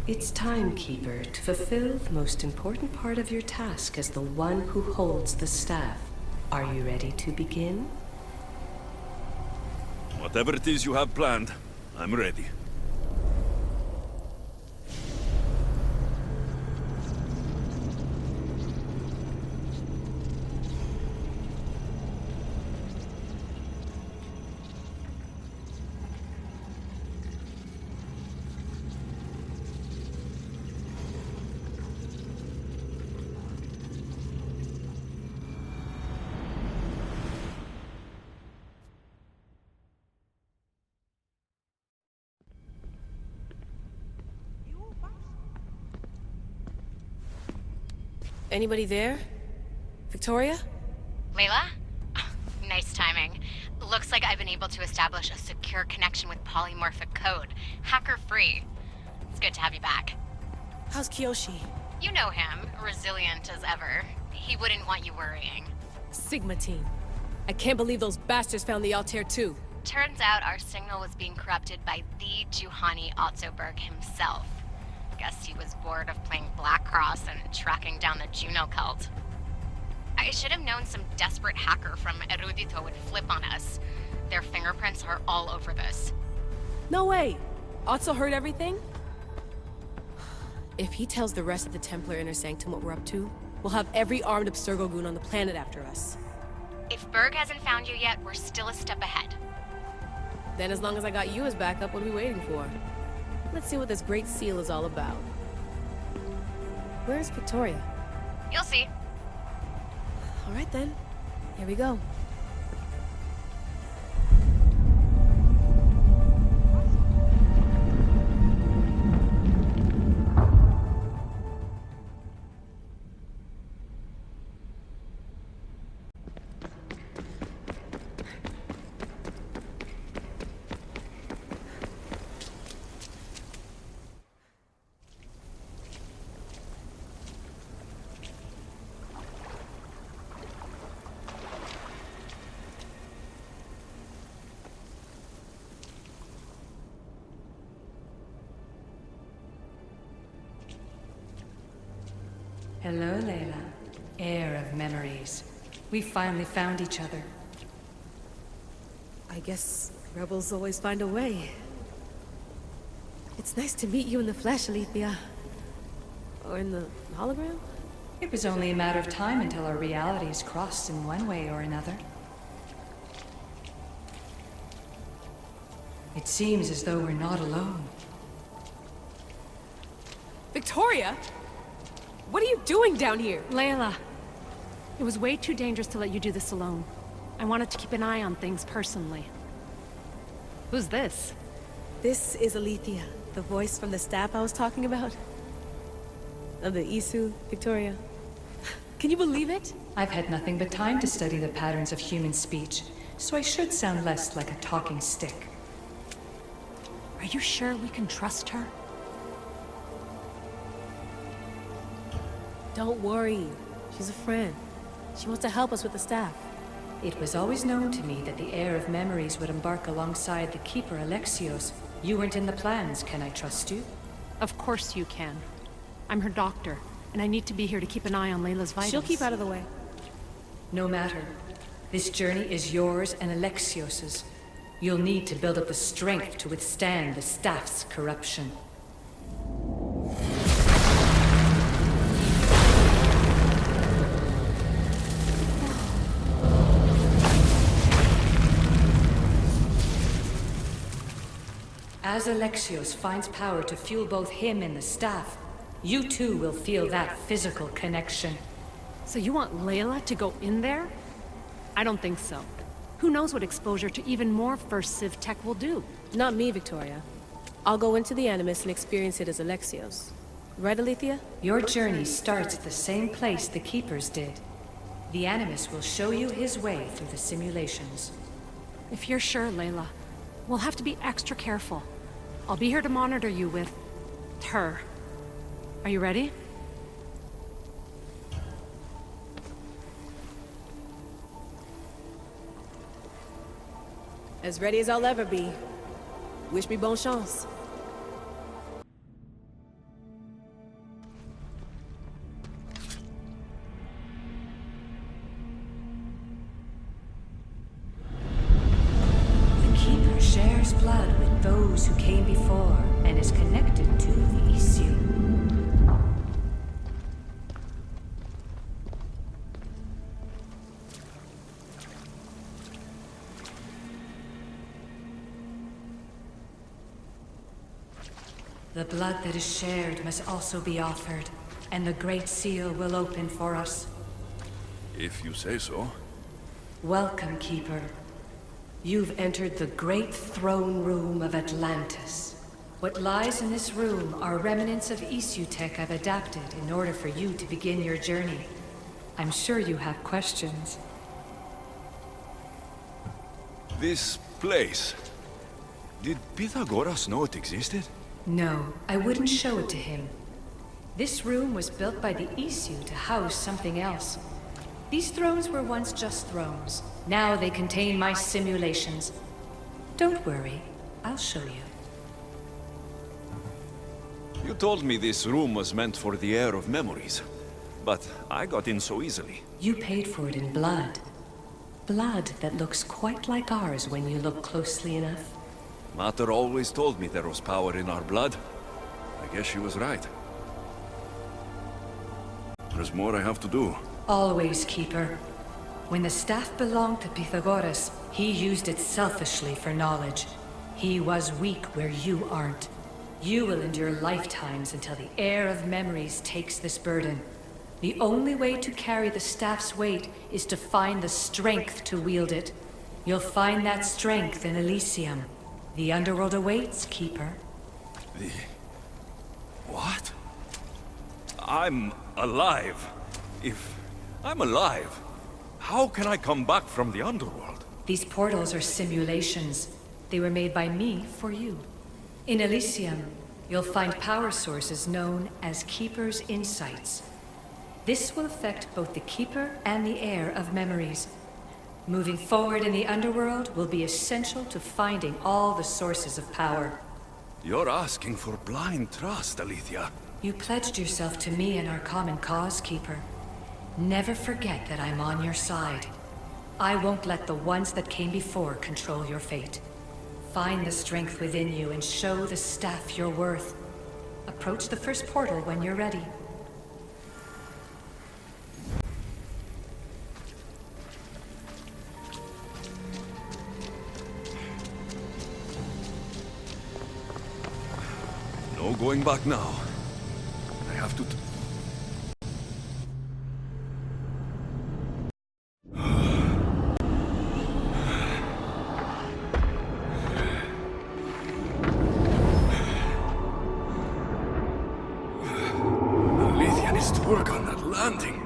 It's time, Keeper, to fulfill the most important part of your task as the one who holds the staff. Are you ready to begin? Whatever it is you have planned, I'm ready. Anybody there? Victoria? Layla? Nice timing. Looks like I've been able to establish a secure connection with polymorphic code. Hacker-free. It's good to have you back. How's Kiyoshi? You know him, resilient as ever. He wouldn't want you worrying. Sigma team. I can't believe those bastards found the Altair too. Turns out our signal was being corrupted by the Juhani Otzoberg himself. Guess he was bored of playing Black Cross and tracking down the Juno cult. I should have known some desperate hacker from Erudito would flip on us. Their fingerprints are all over this. No way! Otso heard everything? If he tells the rest of the Templar Inner Sanctum what we're up to, we'll have every armed Abstergo goon on the planet after us. If Berg hasn't found you yet, we're still a step ahead. Then as long as I got you as backup, what are we waiting for? Let's see what this Great Seal is all about. Where's Victoria? You'll see. All right then. Here we go. Hello, Layla. Heir of memories. We finally found each other. I guess rebels always find a way. It's nice to meet you in the flesh, Alethea. Or in the hologram? It was only a matter of time until our realities crossed in one way or another. It seems as though we're not alone. Victoria? What are you doing down here? Layla, it was way too dangerous to let you do this alone. I wanted to keep an eye on things personally. Who's this? This is Alethea, the voice from the staff I was talking about. Of the Isu, Victoria. Can you believe it? I've had nothing but time to study the patterns of human speech, so I should sound less like a talking stick. Are you sure we can trust her? Don't worry. She's a friend. She wants to help us with the staff. It was always known to me that the heir of memories would embark alongside the Keeper Alexios. You weren't in the plans, can I trust you? Of course you can. I'm her doctor, and I need to be here to keep an eye on Layla's vitals. She'll keep out of the way. No matter. This journey is yours and Alexios's. You'll need to build up the strength to withstand the staff's corruption. As Alexios finds power to fuel both him and the staff, you too will feel that physical connection. So you want Layla to go in there? I don't think so. Who knows what exposure to even more First Civ tech will do? Not me, Victoria. I'll go into the Animus and experience it as Alexios. Right, Alethea? Your journey starts at the same place the Keepers did. The Animus will show you his way through the simulations. If you're sure, Layla, we'll have to be extra careful. I'll be here to monitor you with her. Are you ready? As ready as I'll ever be. Wish me bonne chance. blood that is shared must also be offered, and the Great Seal will open for us. If you say so. Welcome, Keeper. You've entered the great throne room of Atlantis. What lies in this room are remnants of Isu tech I've adapted in order for you to begin your journey. I'm sure you have questions. This place... Did Pythagoras know it existed? No, I wouldn't show it to him. This room was built by the Isu to house something else. These thrones were once just thrones. Now they contain my simulations. Don't worry, I'll show you. You told me this room was meant for the heir of memories. But I got in so easily. You paid for it in blood. Blood that looks quite like ours when you look closely enough. Mater always told me there was power in our blood. I guess she was right. There's more I have to do. Always, Keeper. When the staff belonged to Pythagoras, he used it selfishly for knowledge. He was weak where you aren't. You will endure lifetimes until the heir of memories takes this burden. The only way to carry the staff's weight is to find the strength to wield it. You'll find that strength in Elysium. The underworld awaits, Keeper. The... what? I'm alive. If I'm alive, how can I come back from the underworld? These portals are simulations. They were made by me for you. In Elysium, you'll find power sources known as Keeper's Insights. This will affect both the Keeper and the heir of memories. Moving forward in the underworld will be essential to finding all the sources of power. You're asking for blind trust, Alethea. You pledged yourself to me and our common cause, Keeper. Never forget that I'm on your side. I won't let the ones that came before control your fate. Find the strength within you and show the staff your worth. Approach the first portal when you're ready. No going back now. I have to... Alethea needs to work on that landing.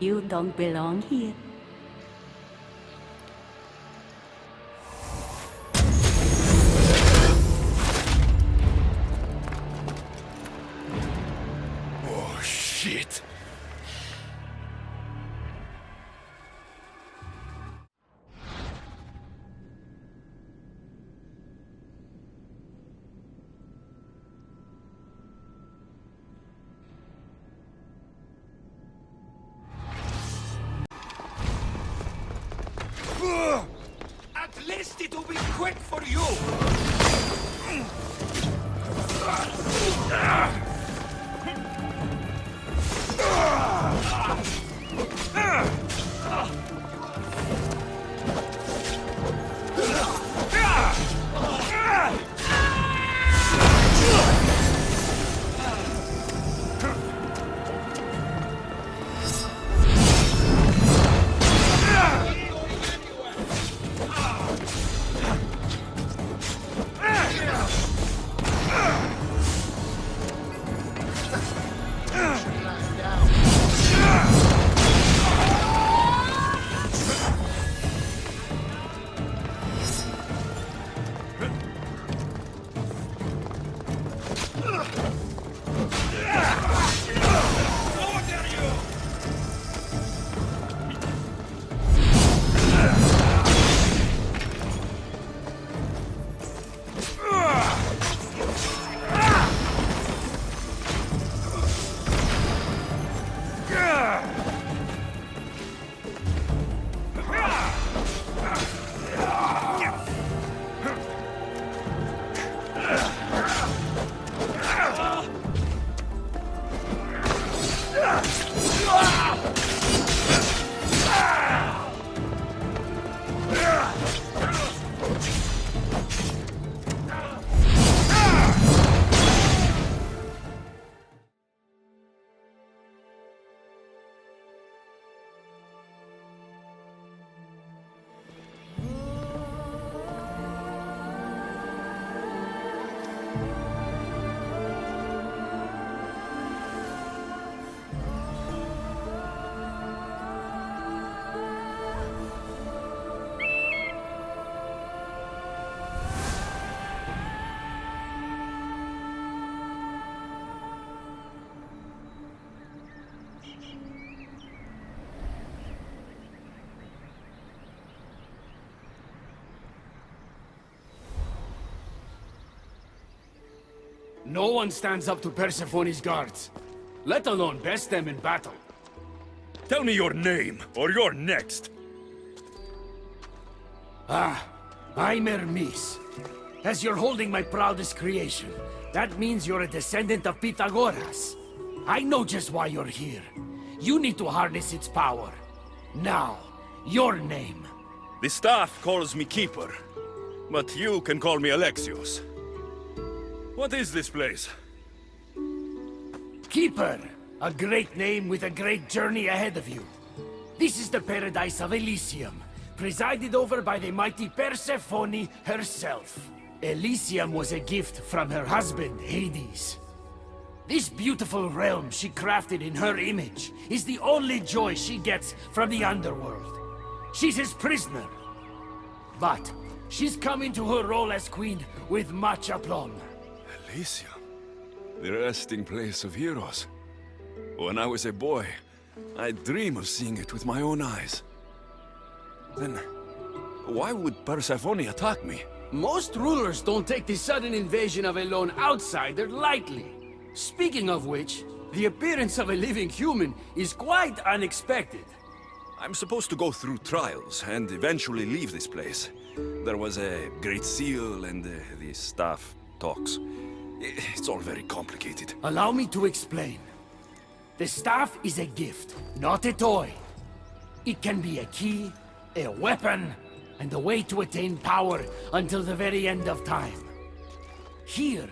You don't belong here. Oh, shit. At least it'll be quick for you! No one stands up to Persephone's guards, let alone best them in battle. Tell me your name, or you're next. I'm Hermes. As you're holding my proudest creation, that means you're a descendant of Pythagoras. I know just why you're here. You need to harness its power. Now, your name. The staff calls me Keeper, but you can call me Alexios. What is this place? Keeper, a great name with a great journey ahead of you. This is the paradise of Elysium, presided over by the mighty Persephone herself. Elysium was a gift from her husband, Hades. This beautiful realm she crafted in her image is the only joy she gets from the underworld. She's his prisoner. But she's come into her role as queen with much aplomb. Elysium? The resting place of heroes. When I was a boy, I'd dream of seeing it with my own eyes. Then, why would Persephone attack me? Most rulers don't take the sudden invasion of a lone outsider lightly. Speaking of which, the appearance of a living human is quite unexpected. I'm supposed to go through trials and eventually leave this place. There was a great seal and the staff talks. It's all very complicated. Allow me to explain. The staff is a gift, not a toy. It can be a key, a weapon, and a way to attain power until the very end of time. Here,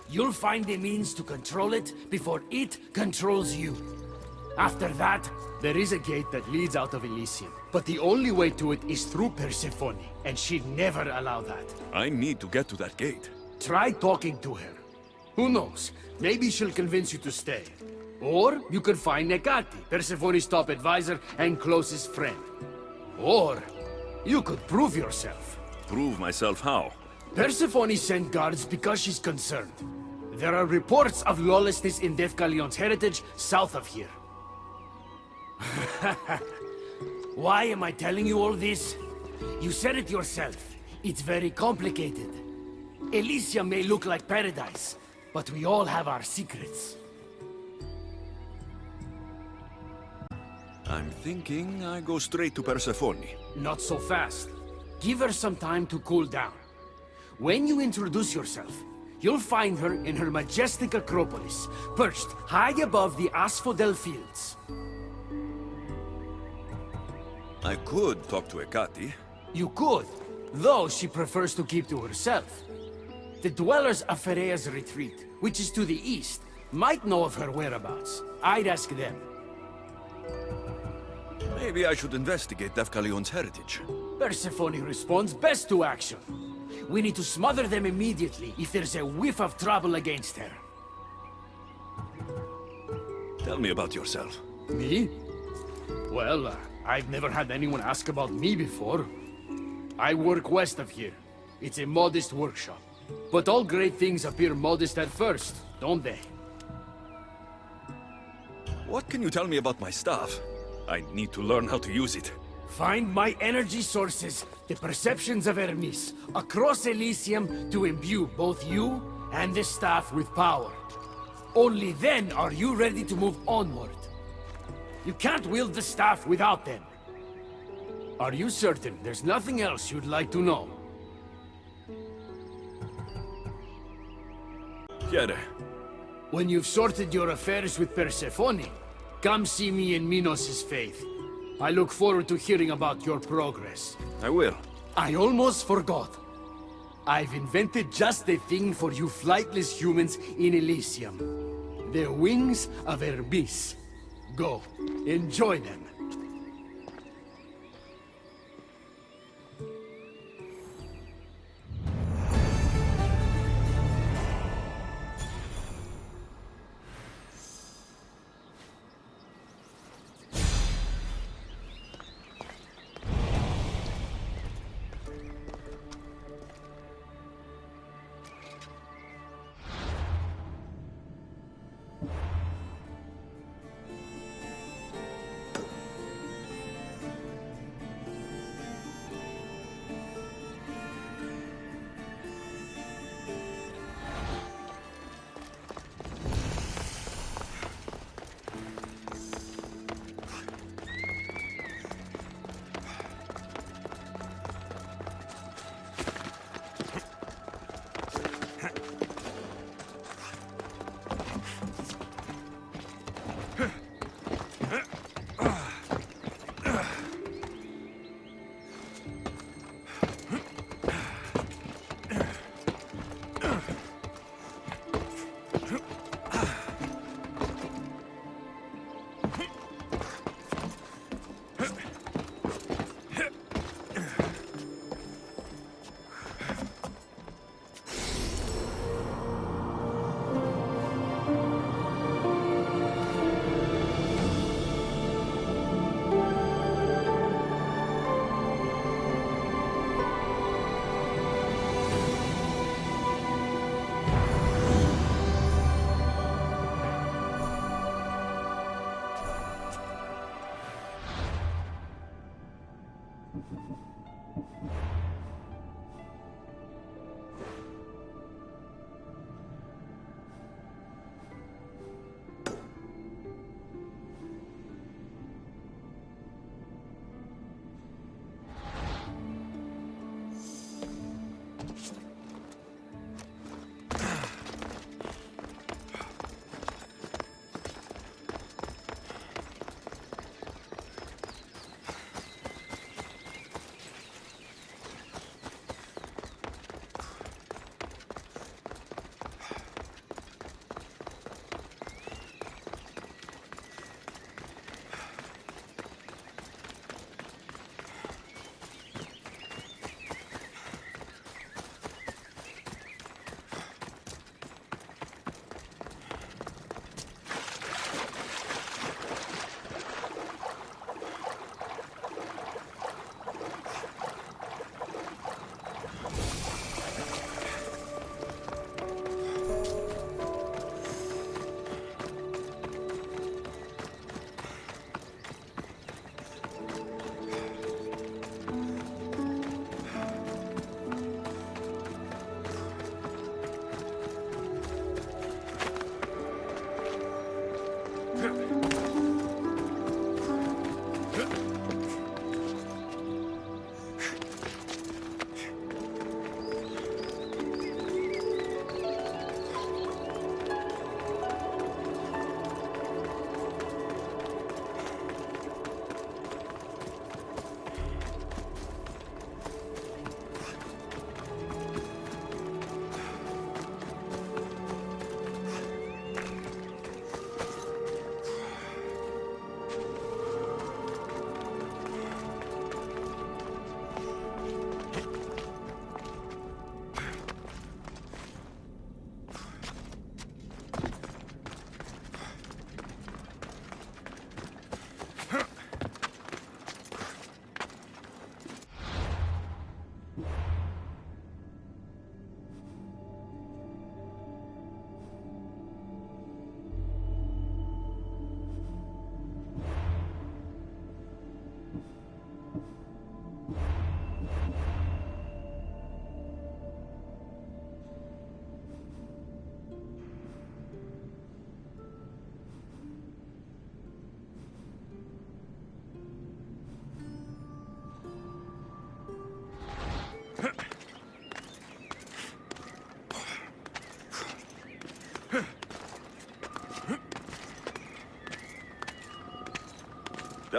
you'll find a means to control it before it controls you. After that, there is a gate that leads out of Elysium. But the only way to it is through Persephone, and she'd never allow that. I need to get to that gate. Try talking to her. Who knows? Maybe she'll convince you to stay. Or you could find Nekati, Persephone's top advisor and closest friend. Or you could prove yourself. Prove myself how? Persephone sent guards because she's concerned. There are reports of lawlessness in Defcalion's heritage south of here. Why am I telling you all this? You said it yourself. It's very complicated. Elysium may look like paradise, but we all have our secrets. I'm thinking I go straight to Persephone. Not so fast. Give her some time to cool down. When you introduce yourself, you'll find her in her majestic Acropolis, perched high above the asphodel fields. I could talk to Ekati. You could, though she prefers to keep to herself. The dwellers of Pherea's retreat, which is to the east, might know of her whereabouts. I'd ask them. Maybe I should investigate Defcalion's heritage. Persephone responds best to action. We need to smother them immediately if there's a whiff of trouble against her. Tell me about yourself. Me? Well, I've never had anyone ask about me before. I work west of here. It's a modest workshop. But all great things appear modest at first, don't they? What can you tell me about my staff? I need to learn how to use it. Find my energy sources, the perceptions of Hermes, across Elysium to imbue both you and the staff with power. Only then are you ready to move onward. You can't wield the staff without them. Are you certain there's nothing else you'd like to know? Chiede. When you've sorted your affairs with Persephone, come see me in Minos' faith. I look forward to hearing about your progress. I will. I almost forgot. I've invented just the thing for you flightless humans in Elysium. The wings of Hermes. Go, enjoy them.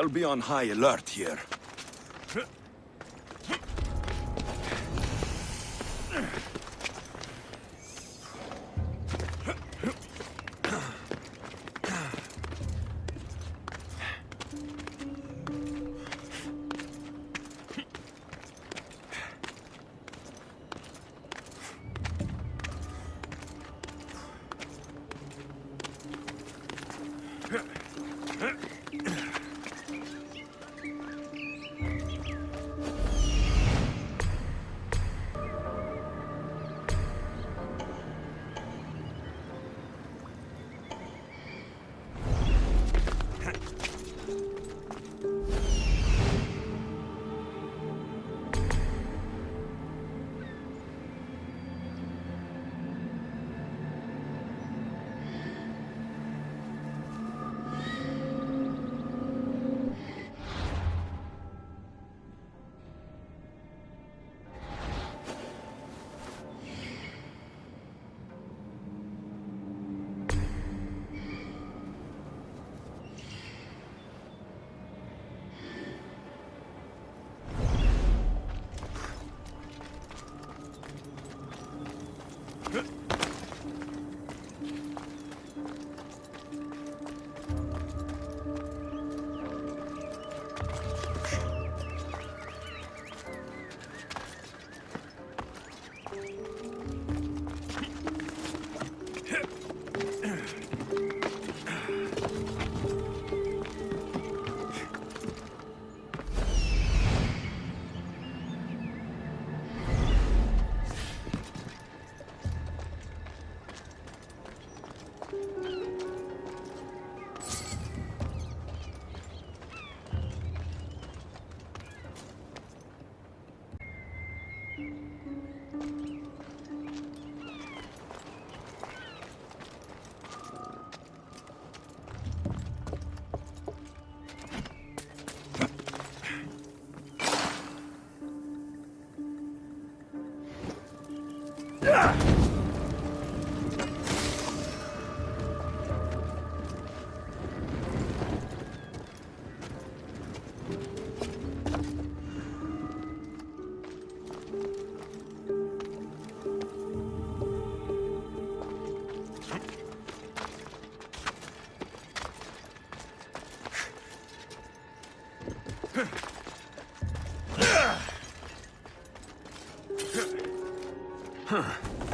They'll be on high alert here.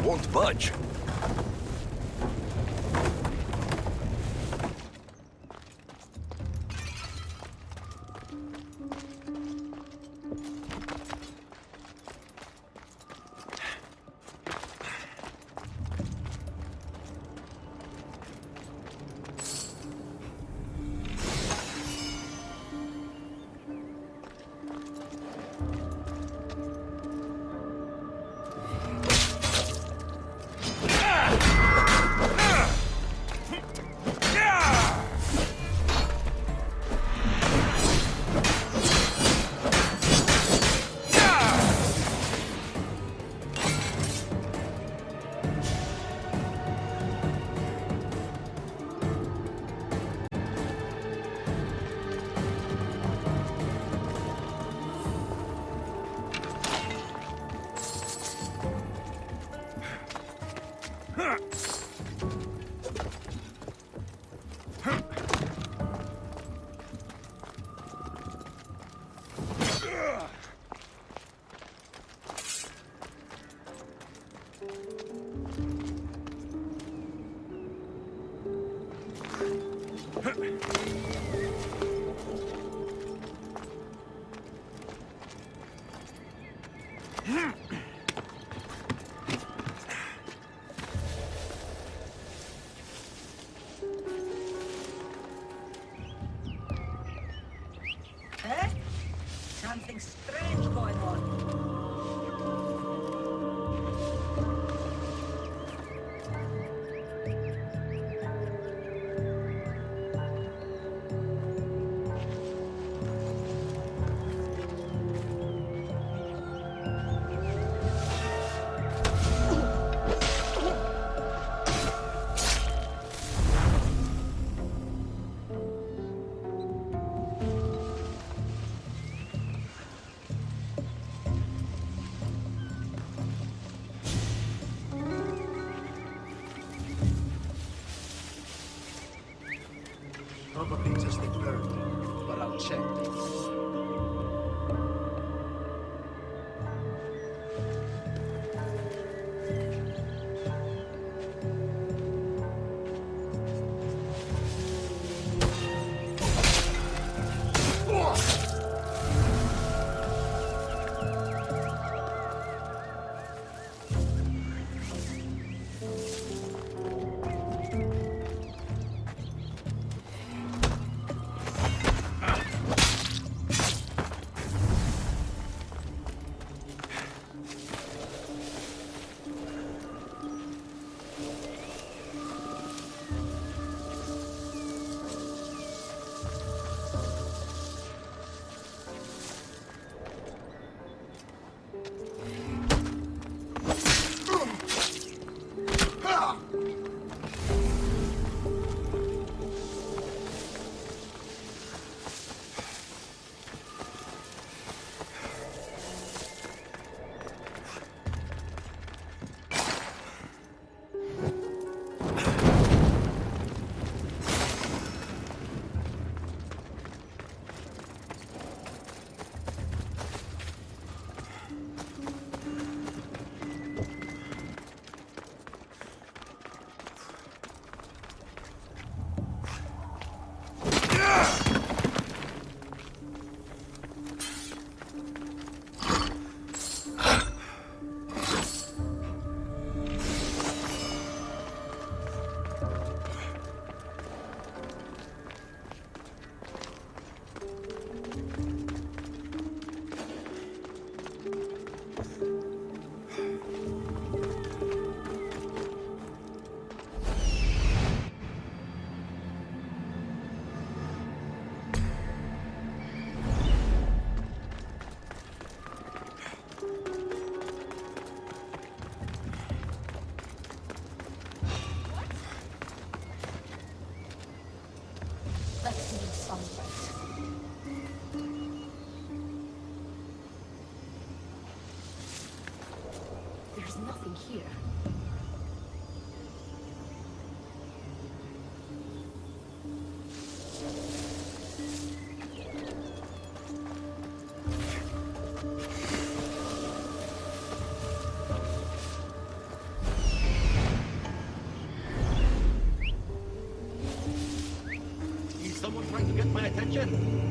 Won't budge. Eh? Something strange going on. Probably just a bird, but I'll check. Let's need sunlight. There's nothing here. someone trying to get my attention?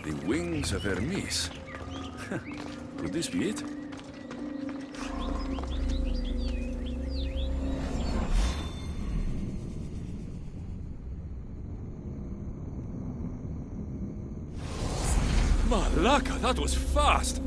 The wings of Hermes. Could this be it? Malaka, that was fast!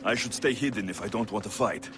I should stay hidden if I don't want to fight.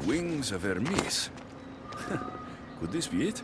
Wings of Hermes. Could this be it?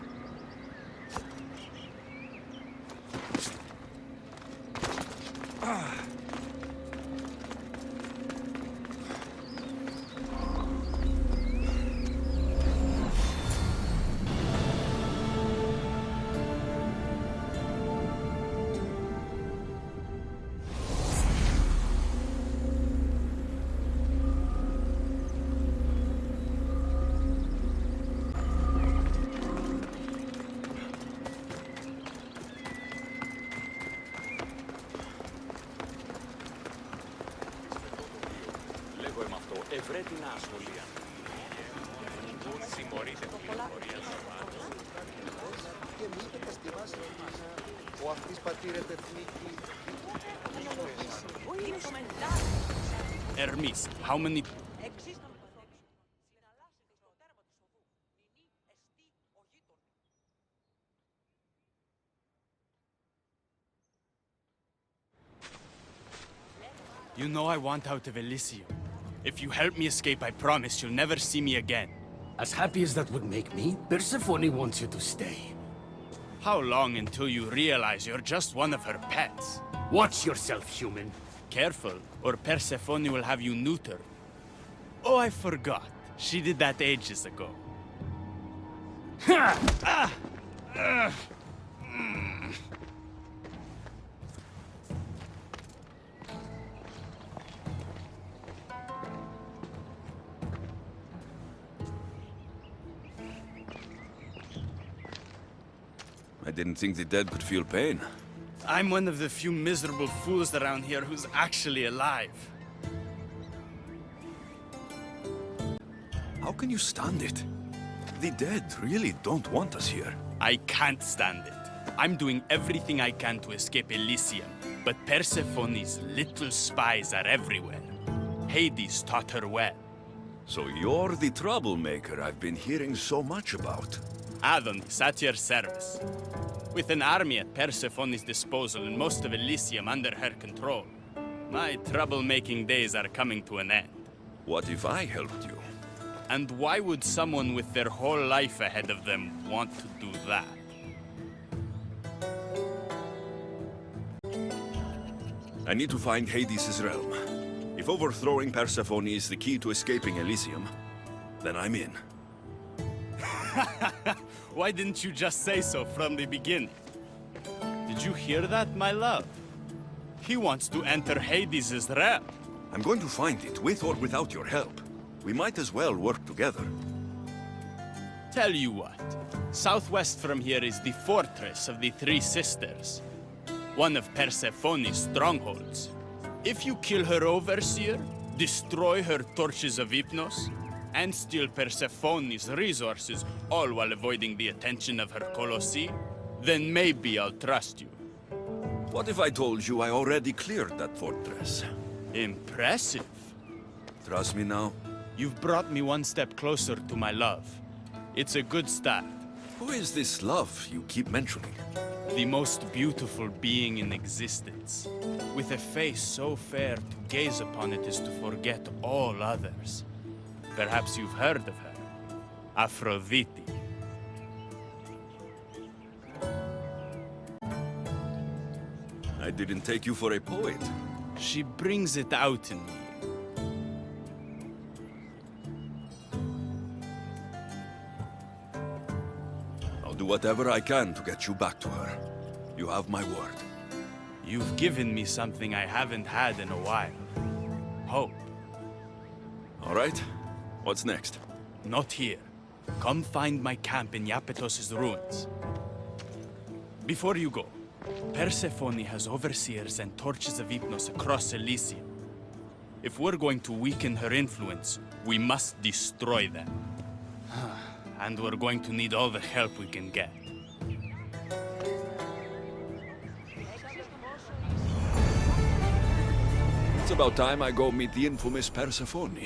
Hermes, how many... You know I want out of Elysium. If you help me escape, I promise you'll never see me again. As happy as that would make me, Persephone wants you to stay. How long until you realize you're just one of her pets? Watch yourself, human. Careful, or Persephone will have you neutered. Oh, I forgot. She did that ages ago. I didn't think the dead could feel pain. I'm one of the few miserable fools around here who's actually alive. How can you stand it? The dead really don't want us here. I can't stand it. I'm doing everything I can to escape Elysium, but Persephone's little spies are everywhere. Hades taught her well. So you're the troublemaker I've been hearing so much about. Adonis, at your service. With an army at Persephone's disposal and most of Elysium under her control, my troublemaking days are coming to an end. What if I helped you? And why would someone with their whole life ahead of them want to do that? I need to find Hades' realm. If overthrowing Persephone is the key to escaping Elysium, then I'm in. Why didn't you just say so from the beginning? Did you hear that, my love? He wants to enter Hades' realm. I'm going to find it, with or without your help. We might as well work together. Tell you what, southwest from here is the fortress of the Three Sisters, one of Persephone's strongholds. If you kill her overseer, destroy her torches of Hypnos, and steal Persephone's resources, all while avoiding the attention of her Colossi, then maybe I'll trust you. What if I told you I already cleared that fortress? Impressive. Trust me now? You've brought me one step closer to my love. It's a good start. Who is this love you keep mentioning? The most beautiful being in existence. With a face so fair, to gaze upon it is to forget all others. Perhaps you've heard of her. Aphrodite. I didn't take you for a poet. She brings it out in me. I'll do whatever I can to get you back to her. You have my word. You've given me something I haven't had in a while. Hope. All right. What's next? Not here. Come find my camp in Iapetos' ruins. Before you go, Persephone has overseers and torches of Hypnos across Elysium. If we're going to weaken her influence, we must destroy them. And we're going to need all the help we can get. It's about time I go meet the infamous Persephone.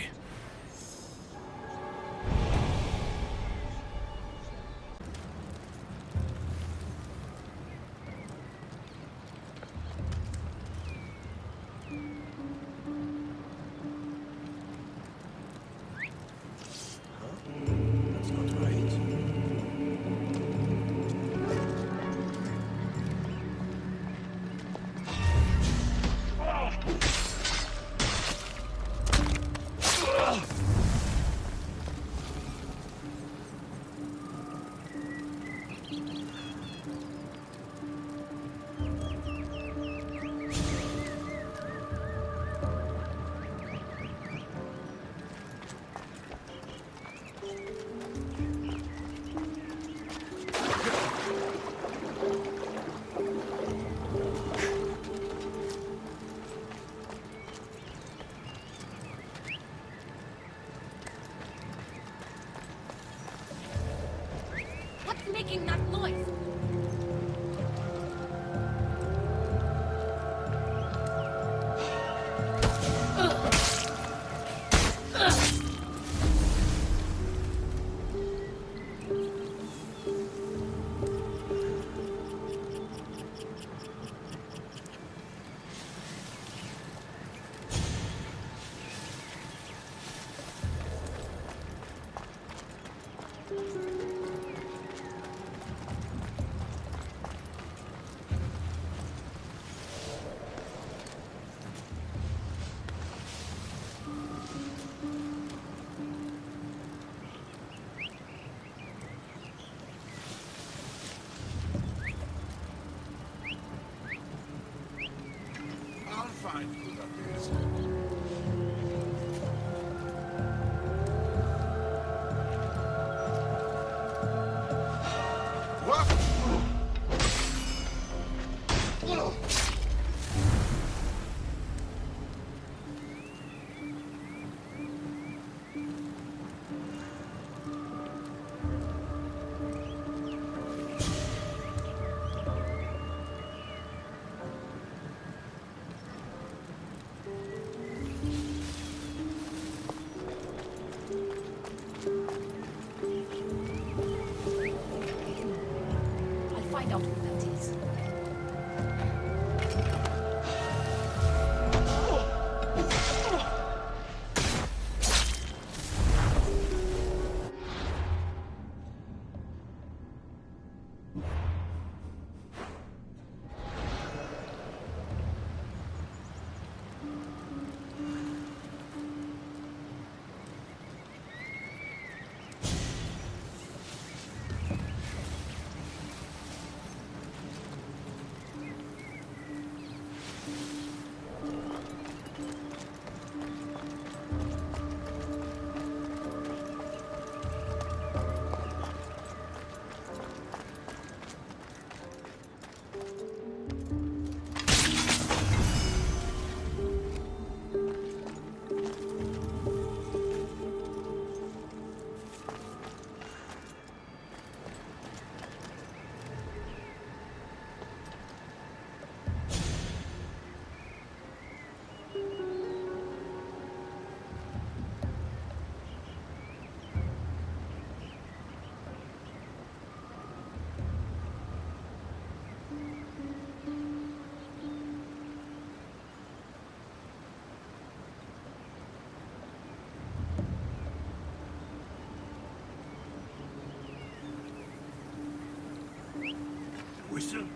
whistle?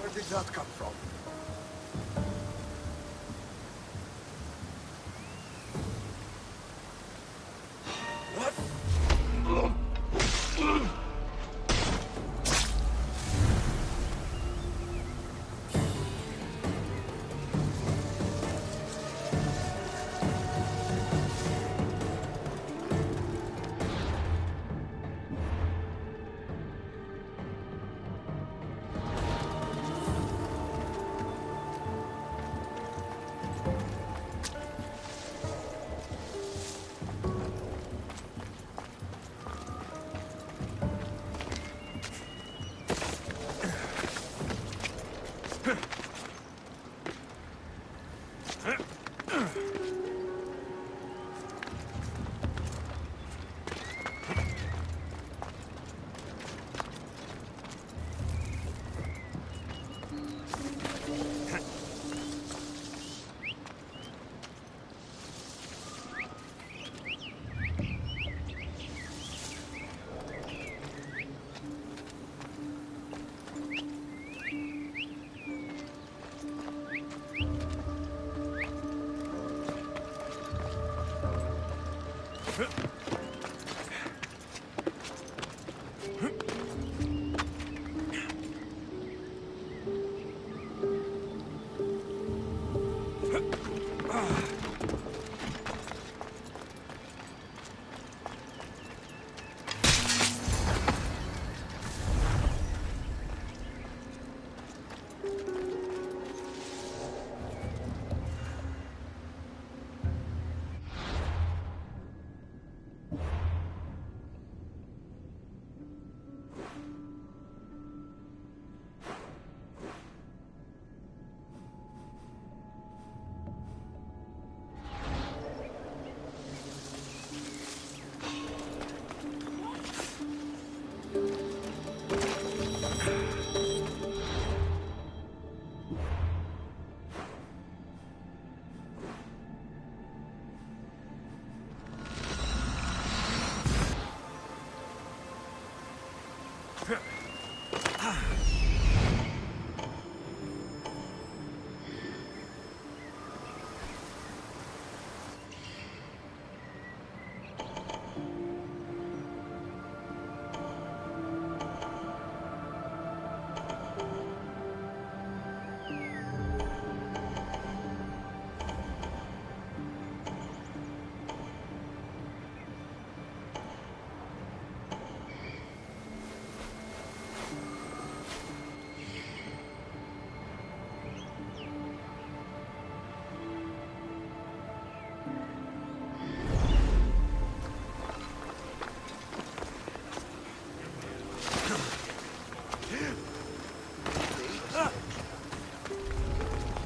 Where did that come from?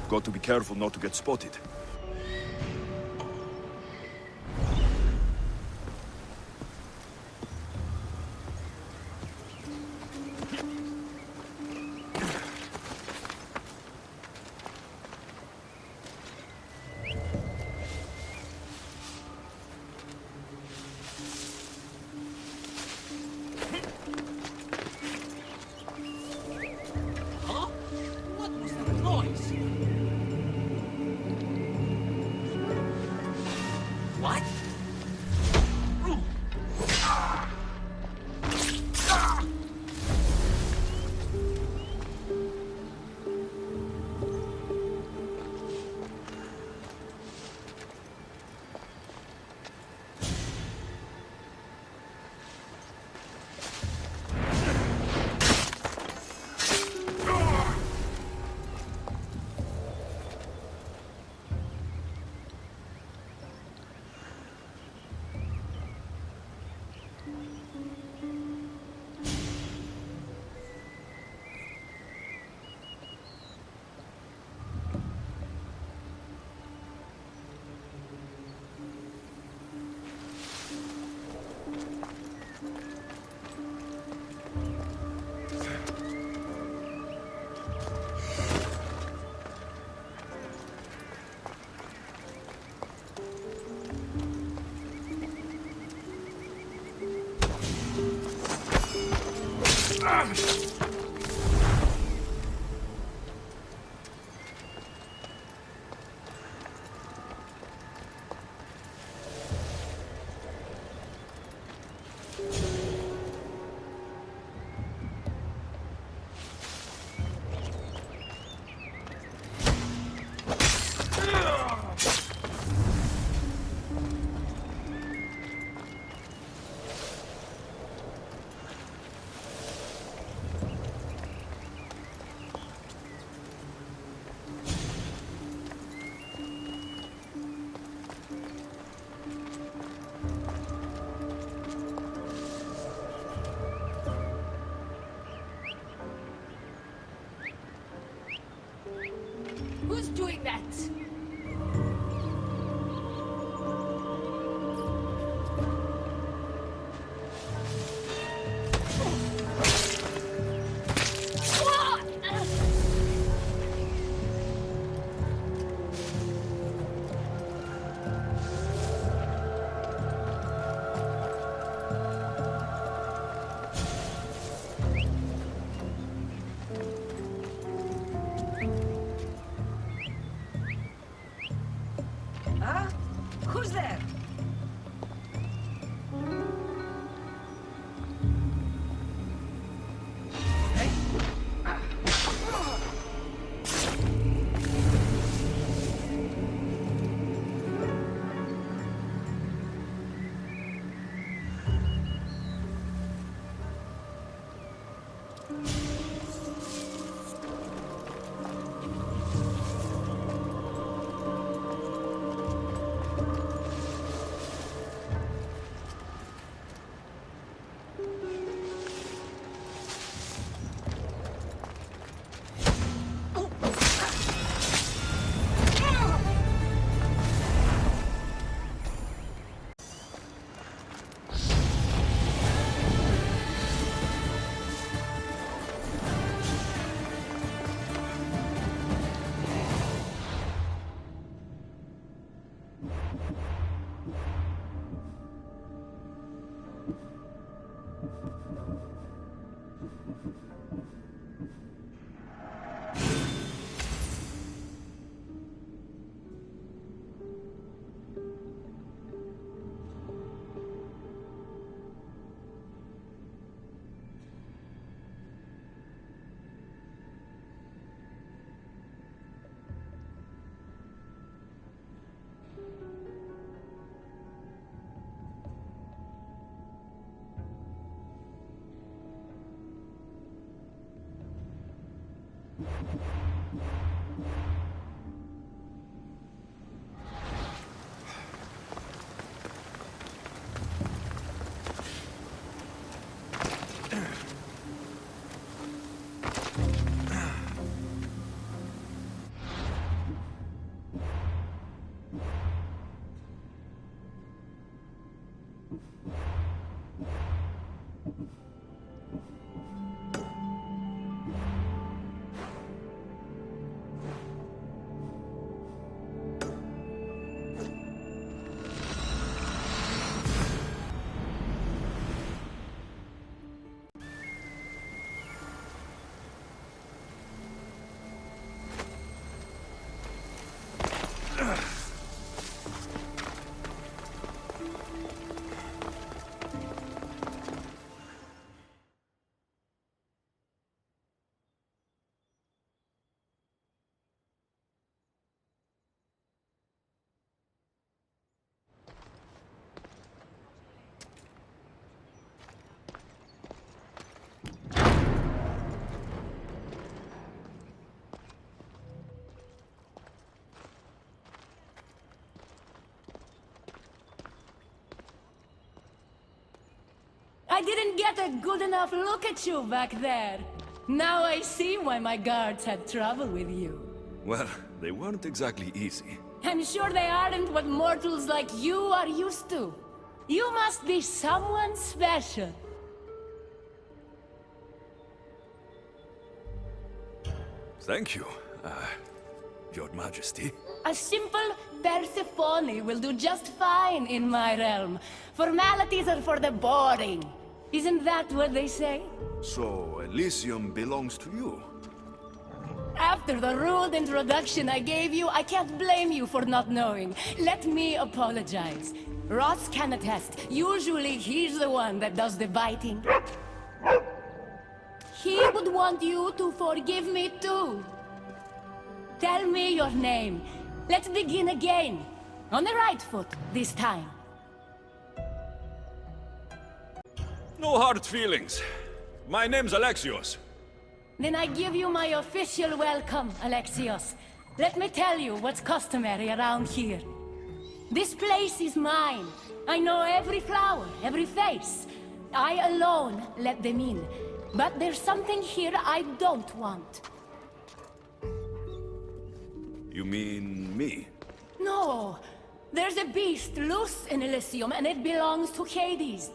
Got to be careful not to get spotted. Huh? What was that noise? Who's doing that? Huh? Who's there? I didn't get a good enough look at you back there. Now I see why my guards had trouble with you. Well, they weren't exactly easy. I'm sure they aren't what mortals like you are used to. You must be someone special. Thank you, Your Majesty. A simple Persephone will do just fine in my realm. Formalities are for the boring. Isn't that what they say? So, Elysium belongs to you? After the rude introduction I gave you, I can't blame you for not knowing. Let me apologize. Ross can attest. Usually he's the one that does the biting. He would want you to forgive me too. Tell me your name. Let's begin again. On the right foot, this time. No hard feelings. My name's Alexios. Then I give you my official welcome, Alexios. Let me tell you what's customary around here. This place is mine. I know every flower, every face. I alone let them in. But there's something here I don't want. You mean me? No. There's a beast loose in Elysium, and it belongs to Hades.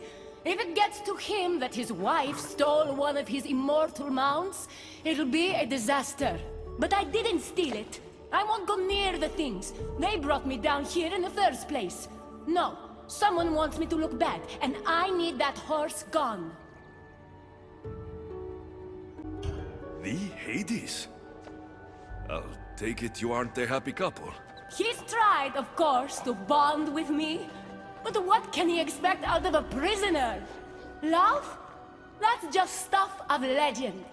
If it gets to him that his wife stole one of his immortal mounts, it'll be a disaster. But I didn't steal it. I won't go near the things. They brought me down here in the first place. No, someone wants me to look bad, and I need that horse gone. The Hades? I'll take it you aren't a happy couple. He's tried, of course, to bond with me. But what can he expect out of a prisoner? Love? That's just stuff of legend.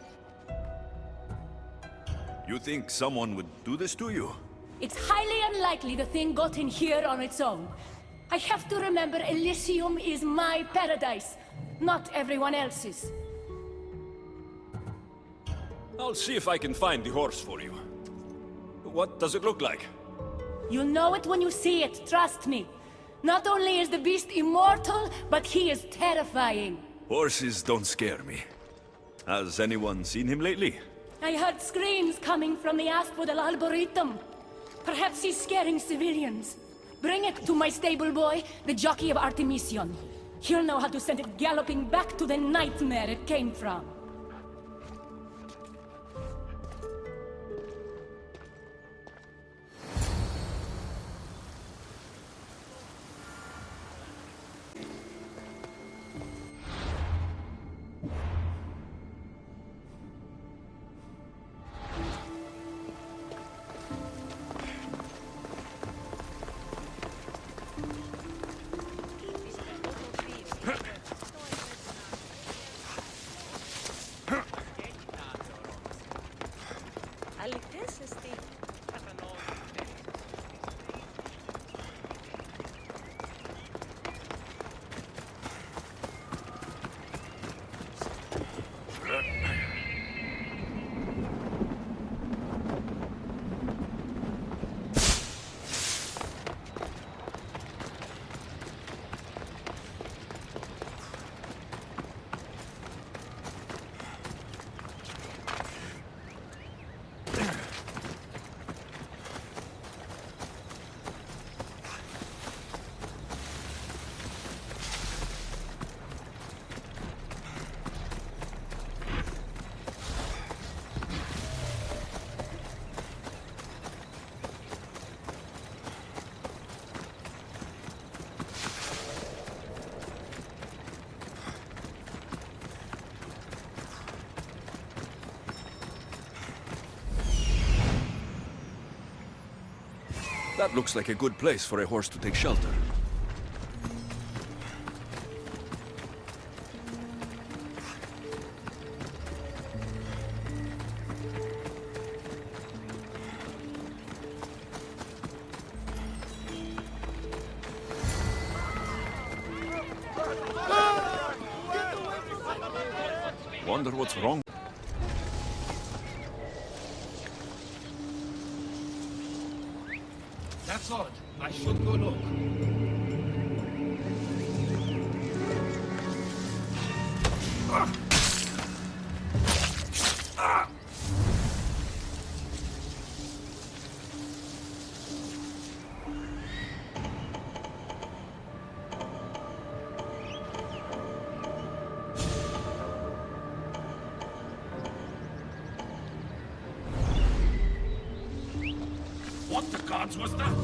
You think someone would do this to you? It's highly unlikely the thing got in here on its own. I have to remember Elysium is my paradise, not everyone else's. I'll see if I can find the horse for you. What does it look like? You'll know it when you see it, trust me. Not only is the beast immortal, but he is terrifying. Horses don't scare me. Has anyone seen him lately? I heard screams coming from the Asphodel Arboretum. Perhaps he's scaring civilians. Bring it to my stable boy, the jockey of Artemision. He'll know how to send it galloping back to the nightmare it came from. That looks like a good place for a horse to take shelter. Wonder what's wrong. That's odd. I should go look. What the gods was that?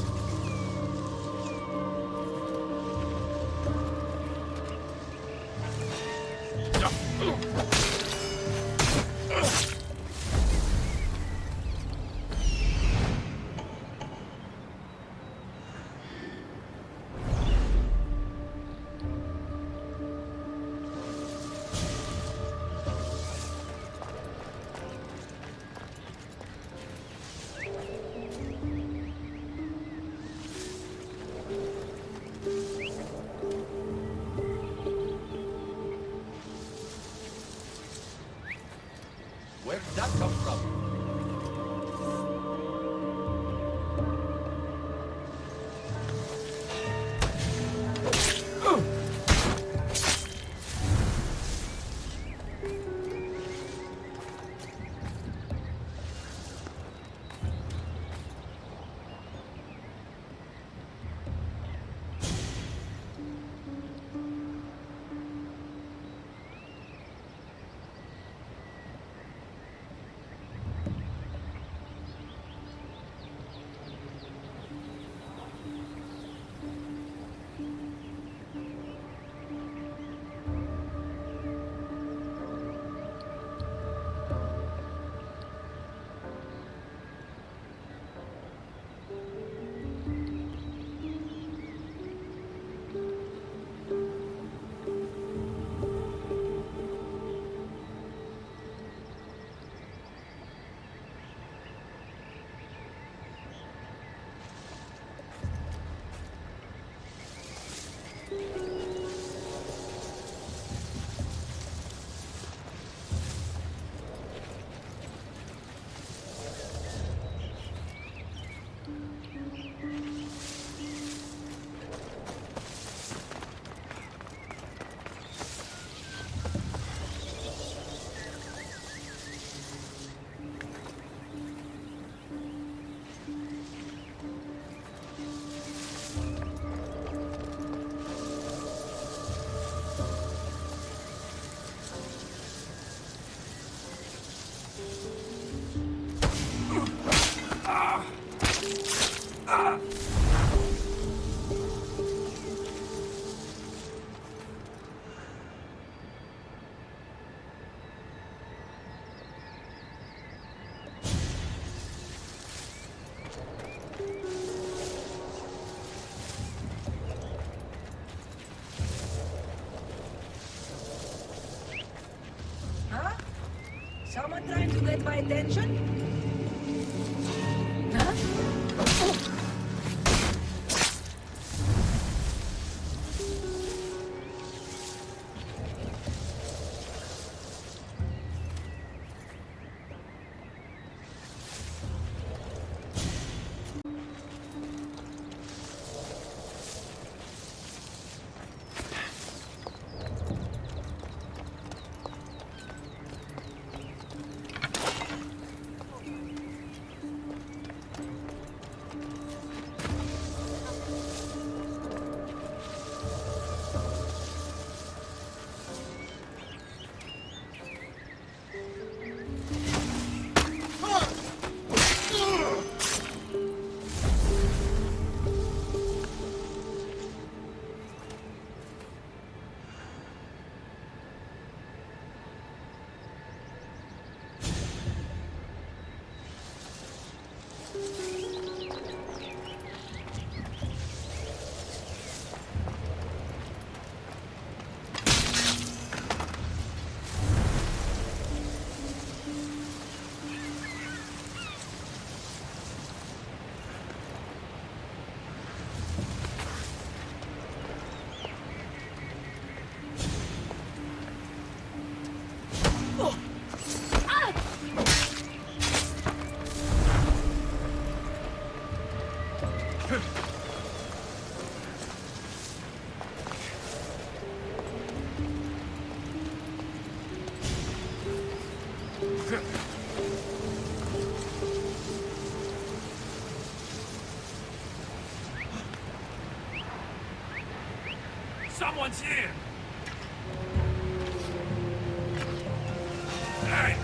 Someone trying to get my attention? Huh? Someone's here! Hey!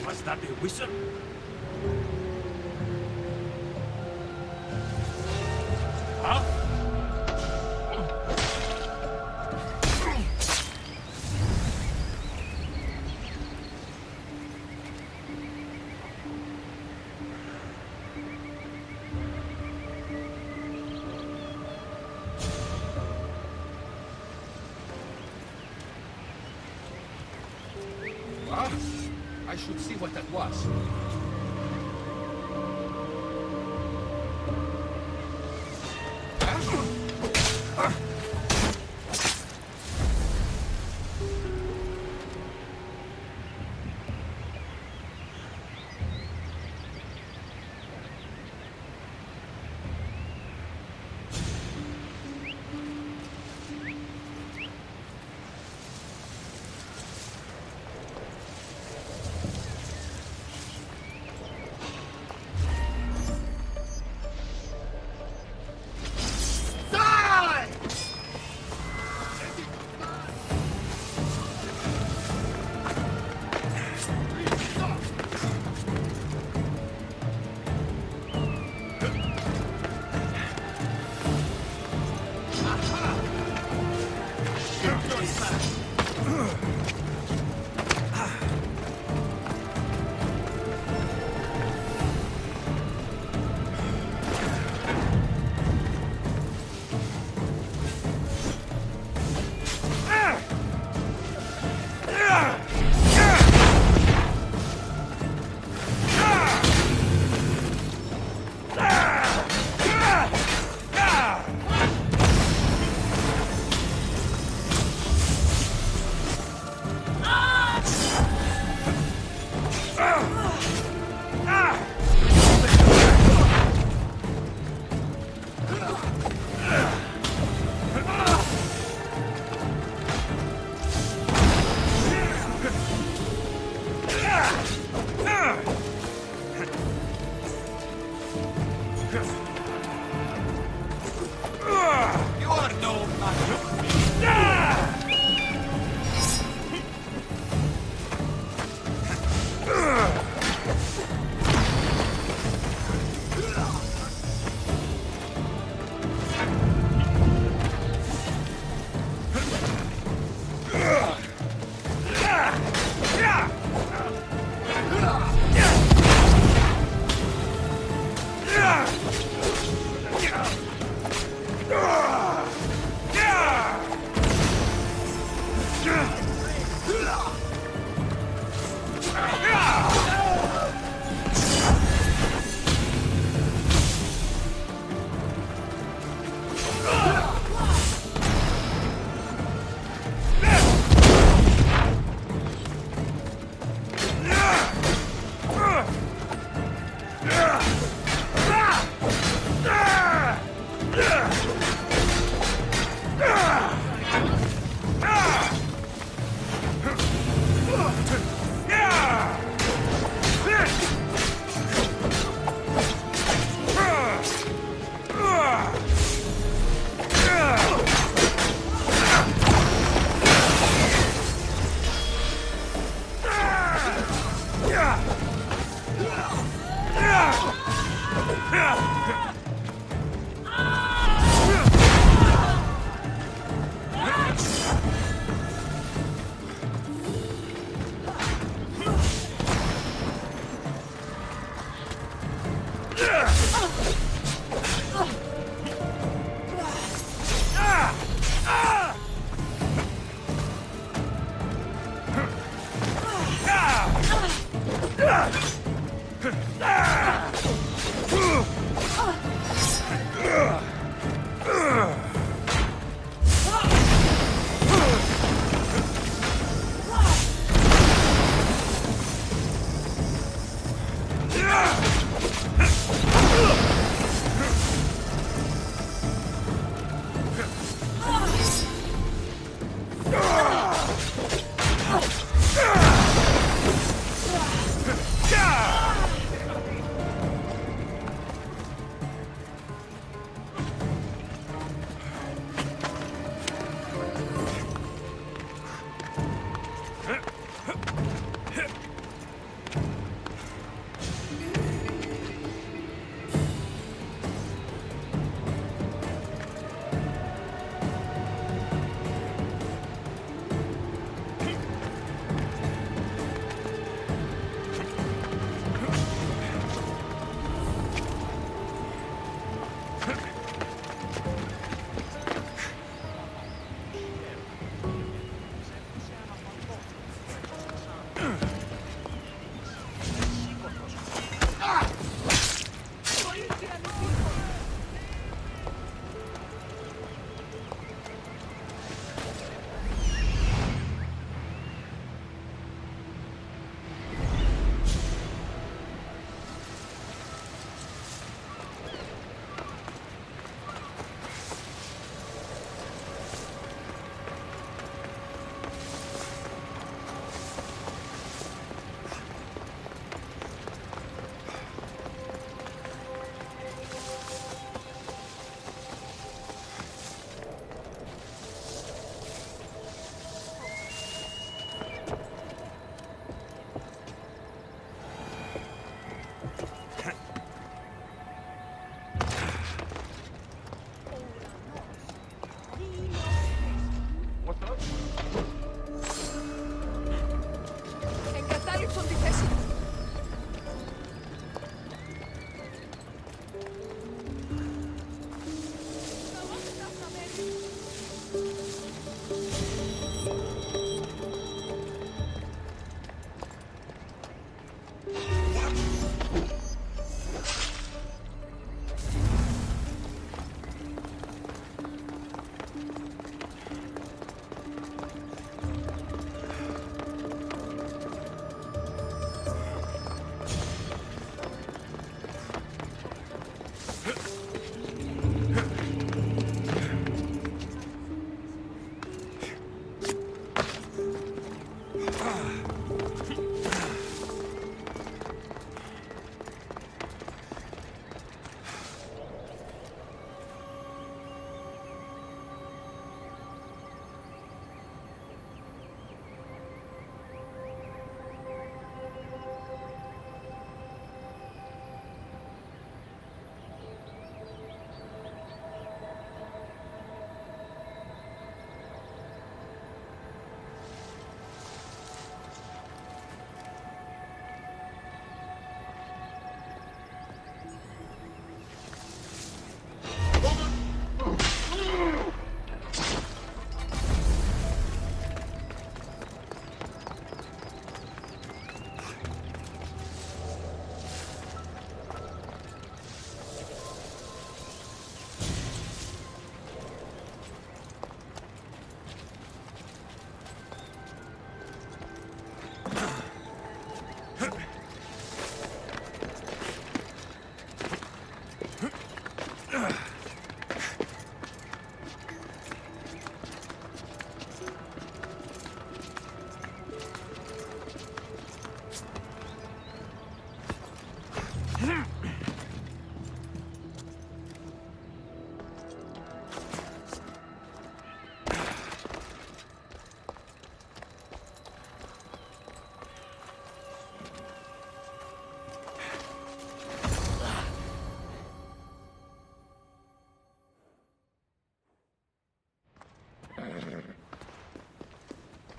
Was that a whistle? Huh? Ah, I should see what that was.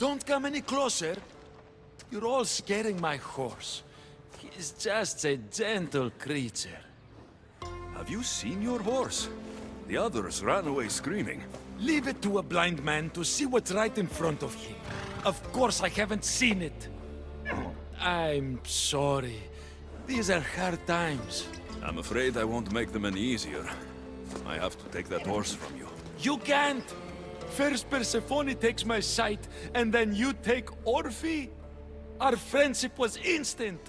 Don't come any closer. You're all scaring my horse. He's just a gentle creature. Have you seen your horse? The others ran away screaming. Leave it to a blind man to see what's right in front of him. Of course I haven't seen it. I'm sorry. These are hard times. I'm afraid I won't make them any easier. I have to take that horse from you. You can't! First Persephone takes my sight, and then you take Orphe? Our friendship was instant.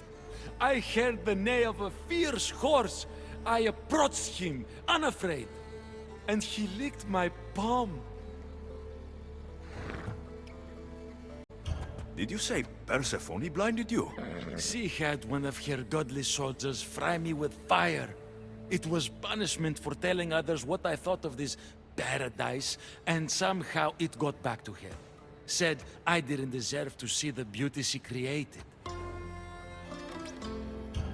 I heard the neigh of a fierce horse. I approached him, unafraid. And he licked my palm. Did you say Persephone blinded you? She had one of her godly soldiers fry me with fire. It was punishment for telling others what I thought of this paradise, and somehow it got back to her. Said I didn't deserve to see the beauty she created.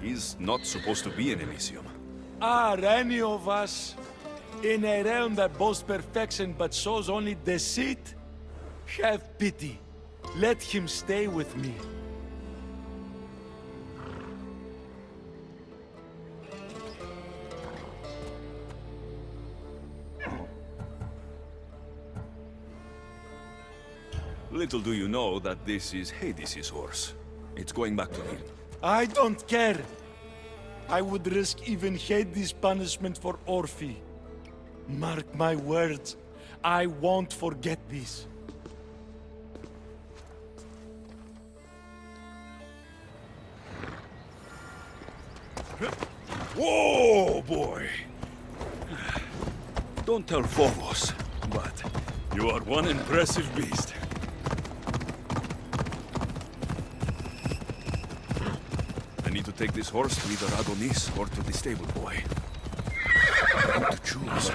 He's not supposed to be in Elysium. Are any of us in a realm that boasts perfection but shows only deceit? Have pity. Let him stay with me. Little do you know that this is Hades' horse. It's going back to him. I don't care. I would risk even Hades' punishment for Orphe. Mark my words, I won't forget this. Whoa, boy! Don't tell Phobos, but you are one impressive beast. I need to take this horse to either Adonis or to the stable boy. I want to choose.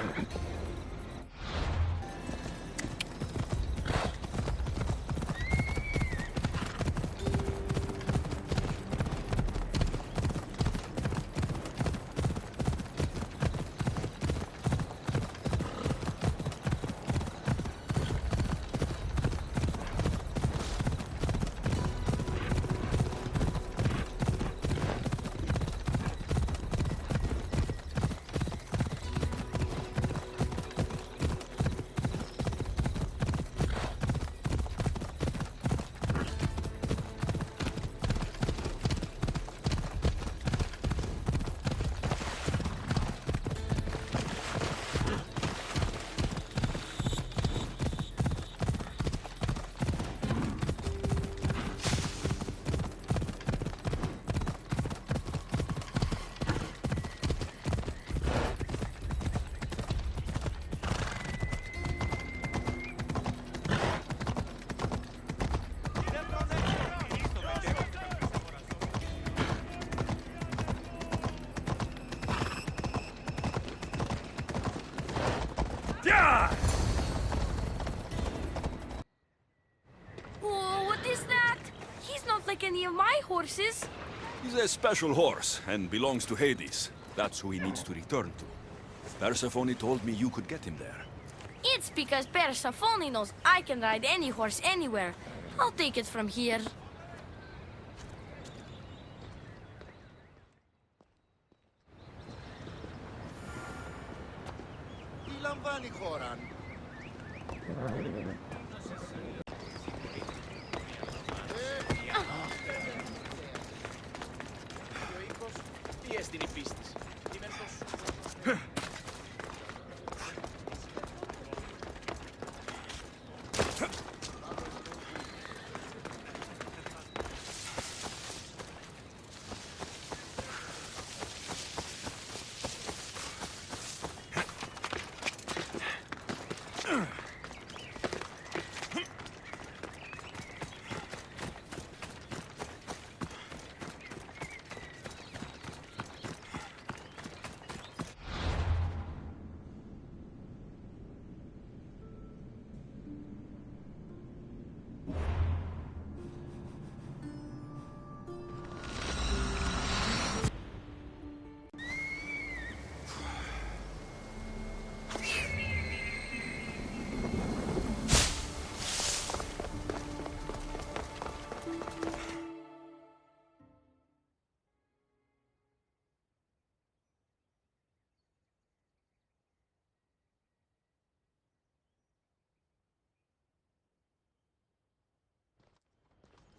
Oh, what is that? He's not like any of my horses. He's a special horse and belongs to Hades. That's who he needs to return to. Persephone told me you could get him there. It's because Persephone knows I can ride any horse anywhere. I'll take it from here.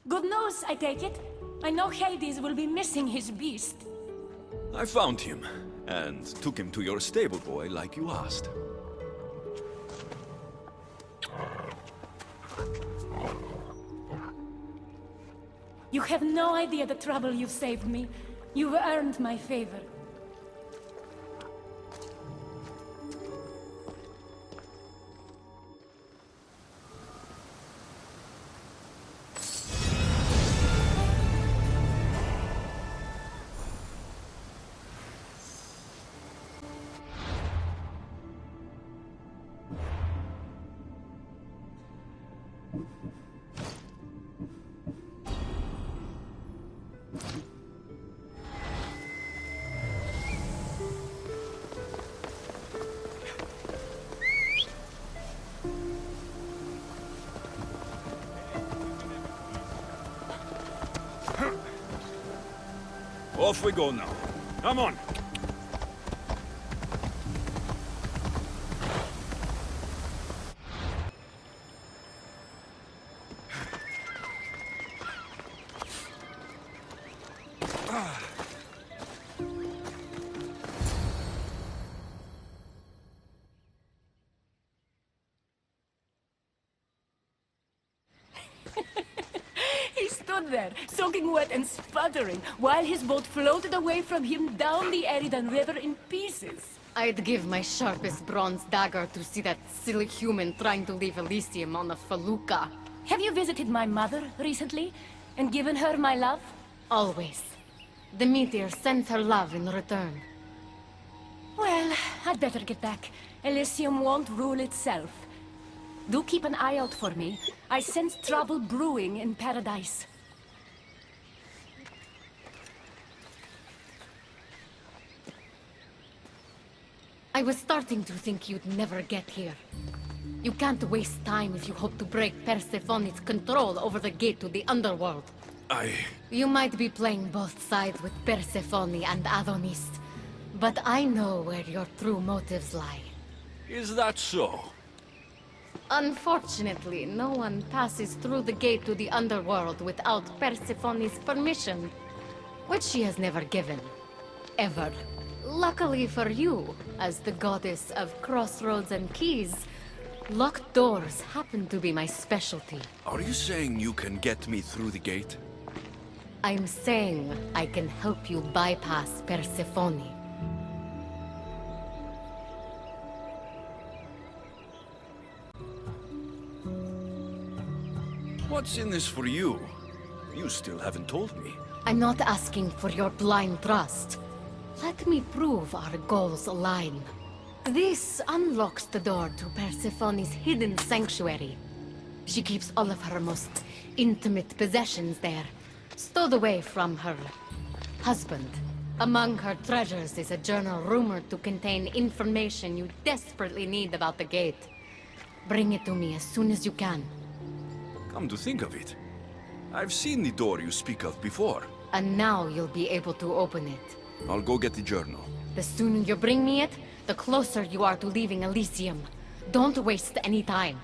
Good news, I take it. I know Hades will be missing his beast. I found him, and took him to your stable boy like you asked. You have no idea the trouble you've saved me. You've earned my favor. Off we go now. Come on. He stood there, soaking wet and sputtering, while his boat floated away from him down the Eridan River in pieces. I'd give my sharpest bronze dagger to see that silly human trying to leave Elysium on a felucca. Have you visited my mother recently, and given her my love? Always. The meteor sends her love in return. Well, I'd better get back. Elysium won't rule itself. Do keep an eye out for me. I sense trouble brewing in Paradise. I was starting to think you'd never get here. You can't waste time if you hope to break Persephone's control over the gate to the underworld. You might be playing both sides with Persephone and Adonis, but I know where your true motives lie. Is that so? Unfortunately, no one passes through the gate to the underworld without Persephone's permission, which she has never given. Ever. Luckily for you, as the goddess of crossroads and keys, locked doors happen to be my specialty. Are you saying you can get me through the gate? I'm saying I can help you bypass Persephone. What's in this for you? You still haven't told me. I'm not asking for your blind trust. Let me prove our goals align. This unlocks the door to Persephone's hidden sanctuary. She keeps all of her most intimate possessions there, stowed away from her husband. Among her treasures is a journal rumored to contain information you desperately need about the gate. Bring it to me as soon as you can. Come to think of it, I've seen the door you speak of before. And now you'll be able to open it. I'll go get the journal. The sooner you bring me it, the closer you are to leaving Elysium. Don't waste any time.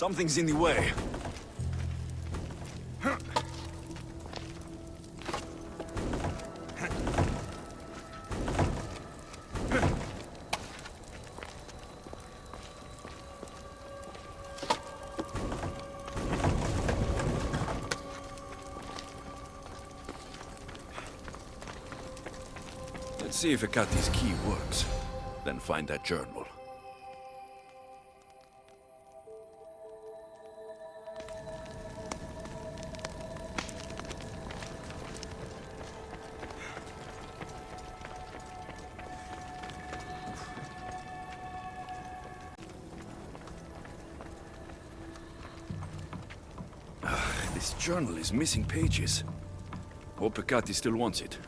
Something's in the way. Let's see if Akati's key works. Then find that journal. This journal is missing pages. Hope Akati still wants it.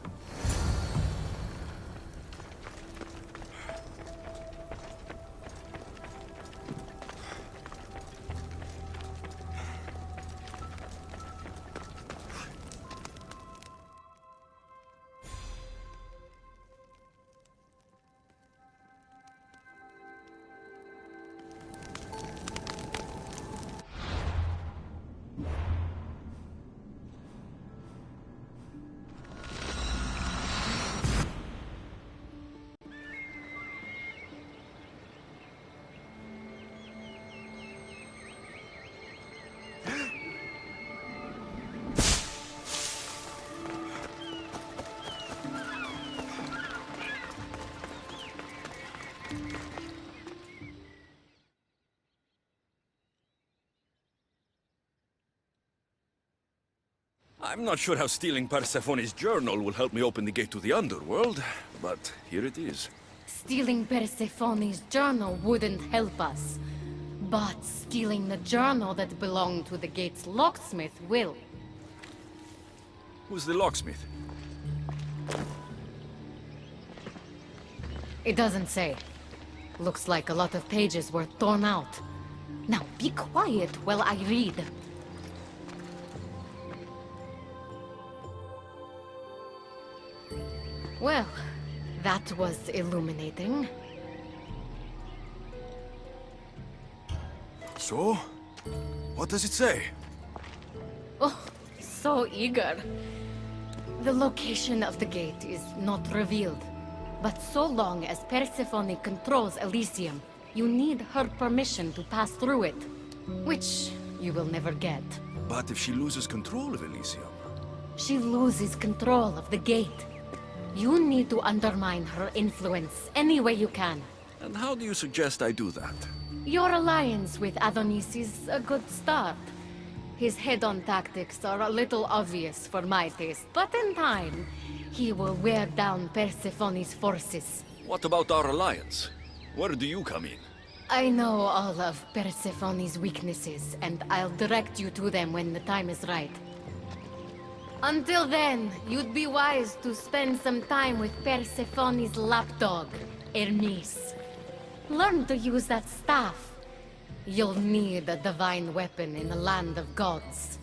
I'm not sure how stealing Persephone's journal will help me open the gate to the underworld, but here it is. Stealing Persephone's journal wouldn't help us. But stealing the journal that belonged to the gate's locksmith will. Who's the locksmith? It doesn't say. Looks like a lot of pages were torn out. Now be quiet while I read. Well, that was illuminating. So? What does it say? Oh, so eager. The location of the gate is not revealed. But so long as Persephone controls Elysium, you need her permission to pass through it. Which you will never get. But if she loses control of Elysium? She loses control of the gate. You need to undermine her influence any way you can. And how do you suggest I do that? Your alliance with Adonis is a good start. His head-on tactics are a little obvious for my taste, but in time, he will wear down Persephone's forces. What about our alliance? Where do you come in? I know all of Persephone's weaknesses, and I'll direct you to them when the time is right. Until then, you'd be wise to spend some time with Persephone's lapdog, Hermes. Learn to use that staff. You'll need a divine weapon in the land of gods.